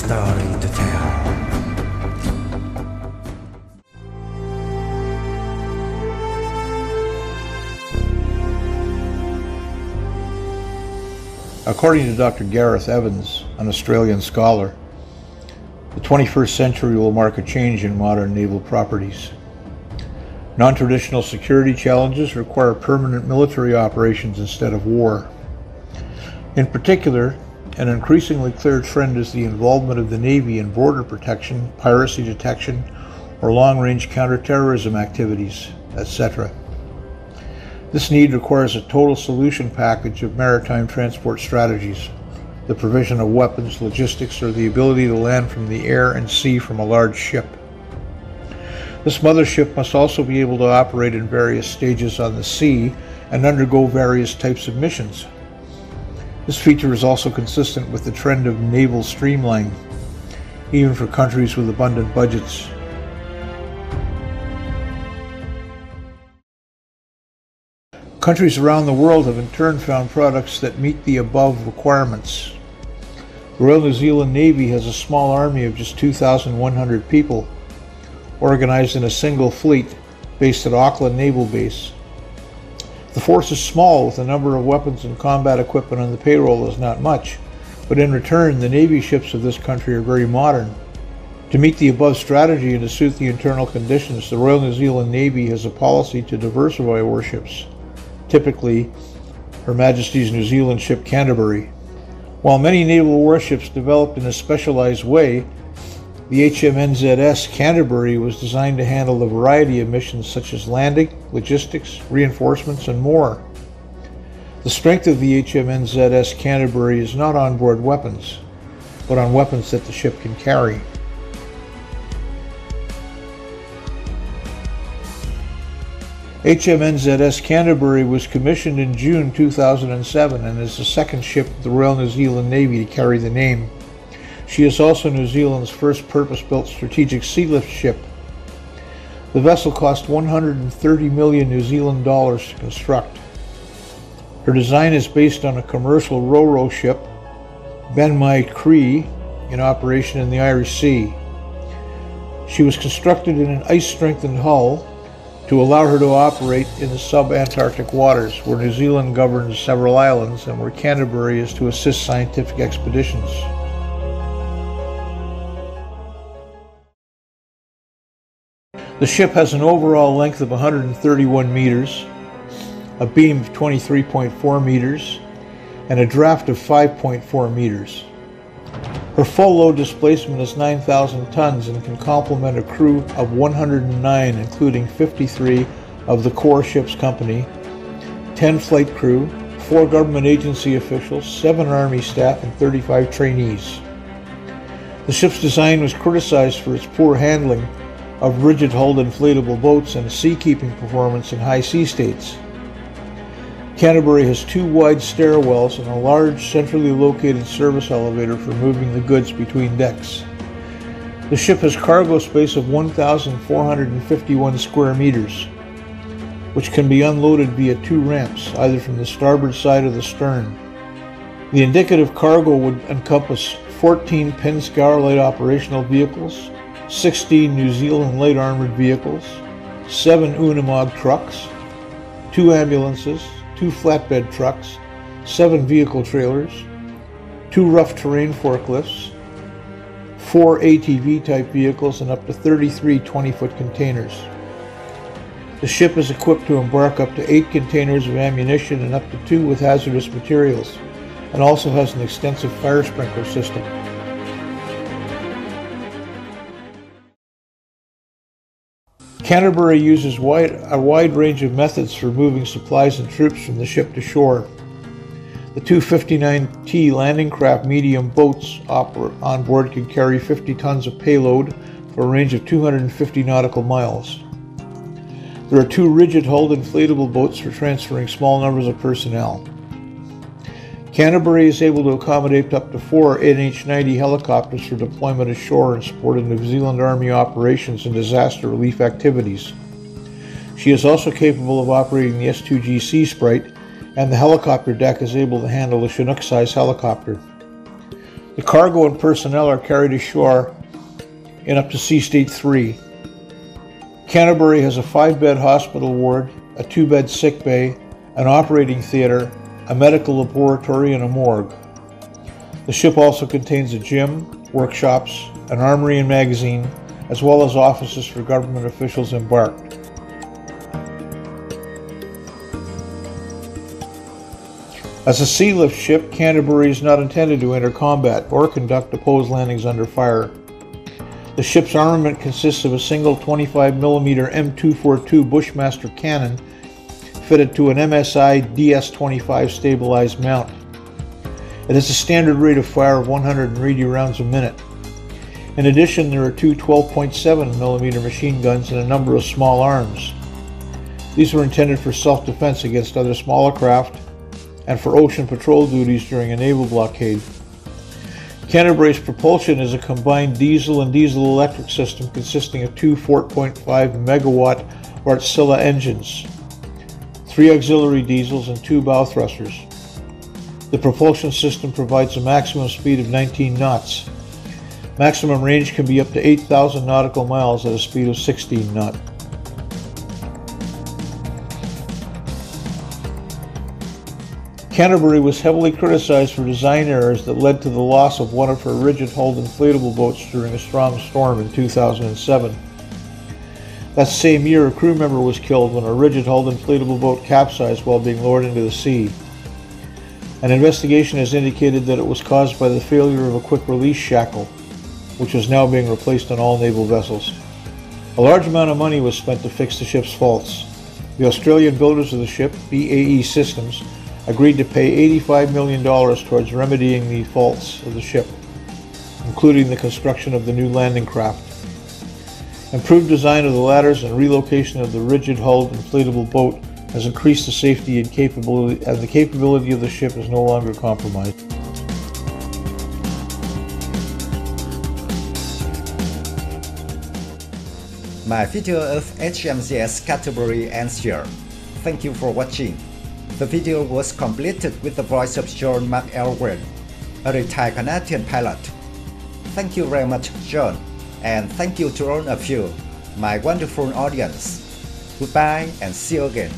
story to tell. According to Dr. Gareth Evans, an Australian scholar, the 21st century will mark a change in modern naval properties. Non-traditional security challenges require permanent military operations instead of war. In particular, an increasingly clear trend is the involvement of the Navy in border protection, piracy detection, or long-range counterterrorism activities, etc. This need requires a total solution package of maritime transport strategies, the provision of weapons, logistics, or the ability to land from the air and sea from a large ship. This mothership must also be able to operate in various stages on the sea and undergo various types of missions. This feature is also consistent with the trend of naval streamlining, even for countries with abundant budgets. Countries around the world have in turn found products that meet the above requirements. The Royal New Zealand Navy has a small army of just 2,100 people, organized in a single fleet based at Auckland Naval Base. The force is small, with the number of weapons and combat equipment on the payroll is not much, but in return the Navy ships of this country are very modern. To meet the above strategy and to suit the internal conditions, the Royal New Zealand Navy has a policy to diversify warships. Typically, Her Majesty's New Zealand ship Canterbury. While many naval warships developed in a specialized way, the HMNZS Canterbury was designed to handle a variety of missions such as landing, logistics, reinforcements, and more. The strength of the HMNZS Canterbury is not on board weapons, but on weapons that the ship can carry. HMNZS Canterbury was commissioned in June 2007 and is the second ship of the Royal New Zealand Navy to carry the name. She is also New Zealand's first purpose-built strategic sealift ship. The vessel cost 130 million New Zealand dollars to construct. Her design is based on a commercial ro-ro ship, Ben Mai Cree, in operation in the Irish Sea. She was constructed in an ice-strengthened hull to allow her to operate in the sub-Antarctic waters, where New Zealand governs several islands and where Canterbury is to assist scientific expeditions. The ship has an overall length of 131 meters, a beam of 23.4 meters, and a draft of 5.4 meters. Her full load displacement is 9,000 tons and can complement a crew of 109, including 53 of the core ship's company, 10 flight crew, 4 government agency officials, 7 Army staff, and 35 trainees. The ship's design was criticized for its poor handling of rigid-hulled inflatable boats and seakeeping performance in high sea states. Canterbury has 2 wide stairwells and a large centrally located service elevator for moving the goods between decks. The ship has cargo space of 1,451 square meters, which can be unloaded via 2 ramps, either from the starboard side or the stern. The indicative cargo would encompass 14 Penn-Scour light operational vehicles, 16 New Zealand light armored vehicles, 7 Unimog trucks, 2 ambulances, 2 flatbed trucks, 7 vehicle trailers, 2 rough terrain forklifts, 4 ATV type vehicles, and up to 33 20-foot containers. The ship is equipped to embark up to 8 containers of ammunition and up to 2 with hazardous materials, and also has an extensive fire sprinkler system. Canterbury uses a wide range of methods for moving supplies and troops from the ship to shore. The 2 59T landing craft medium boats on board can carry 50 tons of payload for a range of 250 nautical miles. There are 2 rigid-hulled inflatable boats for transferring small numbers of personnel. Canterbury is able to accommodate up to 4 NH-90 helicopters for deployment ashore in support of New Zealand Army operations and disaster relief activities. She is also capable of operating the S-2G Sea Sprite, and the helicopter deck is able to handle a Chinook-size helicopter. The cargo and personnel are carried ashore in up to Sea State 3. Canterbury has a 5-bed hospital ward, a 2-bed sick bay, an operating theater, a medical laboratory, and a morgue. The ship also contains a gym, workshops, an armory and magazine, as well as offices for government officials embarked. As a sealift ship, Canterbury is not intended to enter combat or conduct opposed landings under fire. The ship's armament consists of a single 25mm M242 Bushmaster cannon fitted to an MSI DS-25 stabilized mount. It has a standard rate of fire of 180 rounds a minute. In addition, there are two 12.7mm machine guns and a number of small arms. These were intended for self-defense against other smaller craft and for ocean patrol duties during a naval blockade. Canterbury's propulsion is a combined diesel and diesel-electric system consisting of two 4.5 megawatt Wärtsilä engines, 3 auxiliary diesels, and 2 bow thrusters. The propulsion system provides a maximum speed of 19 knots. Maximum range can be up to 8,000 nautical miles at a speed of 16 knots. Canterbury was heavily criticized for design errors that led to the loss of one of her rigid-hulled inflatable boats during a strong storm in 2007. That same year, a crew member was killed when a rigid-hulled inflatable boat capsized while being lowered into the sea. An investigation has indicated that it was caused by the failure of a quick-release shackle, which is now being replaced on all naval vessels. A large amount of money was spent to fix the ship's faults. The Australian builders of the ship, BAE Systems, agreed to pay $85 million towards remedying the faults of the ship, including the construction of the new landing craft. Improved design of the ladders and relocation of the rigid-hulled inflatable boat has increased the safety and the capability of the ship is no longer compromised. My video of HMNZS Canterbury ends here. Thank you for watching. The video was completed with the voice of John McElwain, a retired Canadian pilot. Thank you very much, John, and thank you to all of you, my wonderful audience. Goodbye and see you again.